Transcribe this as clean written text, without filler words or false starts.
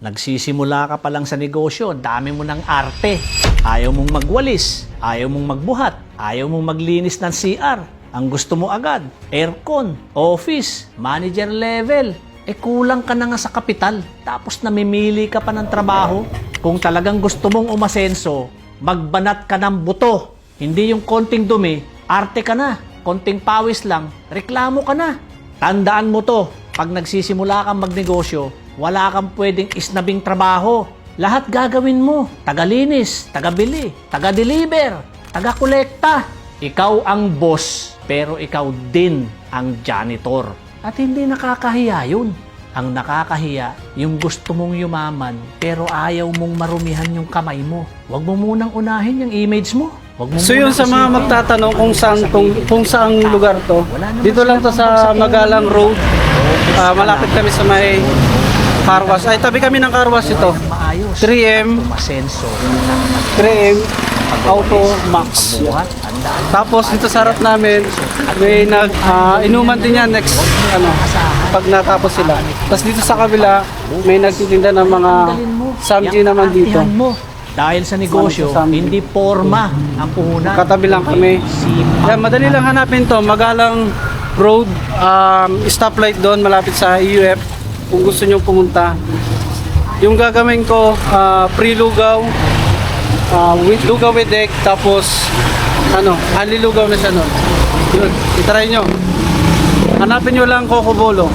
Nagsisimula ka pa lang sa negosyo, dami mo ng arte. Ayaw mong magwalis, ayaw mong magbuhat, ayaw mong maglinis ng CR. Ang gusto mo agad, aircon, office, manager level. Kulang ka na nga sa kapital. Tapos namimili ka pa ng trabaho. Kung talagang gusto mong umasenso, magbanat ka ng buto. Hindi yung konting dumi, arte ka na. Konting pawis lang, reklamo ka na. Tandaan mo to, pag nagsisimula kang magnegosyo, wala kang pwedeng isnabing trabaho. Lahat gagawin mo. Tagalinis, tagabili, taga-deliver, taga-kolekta. Ikaw ang boss, pero ikaw din ang janitor. At hindi nakakahiya yun. Ang nakakahiya, yung gusto mong yumaman, pero ayaw mong marumihan yung kamay mo. Huwag mo munang unahin yung image mo. So yun sa mga magtatanong kung saang lugar to, dito lang to sa Magalang Road. Malapit kami sa may car wash. Ay, tabi kami ng car wash ito. 3M Auto Max. Tapos dito sa harap namin, may inuman din yan next pag natapos sila. Tapos dito sa kabila, may nagtitinda ng mga samji naman dito. Dahil sa negosyo, hindi forma ang puhunan. Katabi lang kami. Yan, madali lang hanapin to. Magalang Road, stoplight doon malapit sa EUF kung gusto nyo pumunta. Yung gagawin ko, pre-lugaw, with lugaw with egg, tapos alilugaw na siya nun. Yun, itry nyo. Hanapin nyo lang Coco Bolo.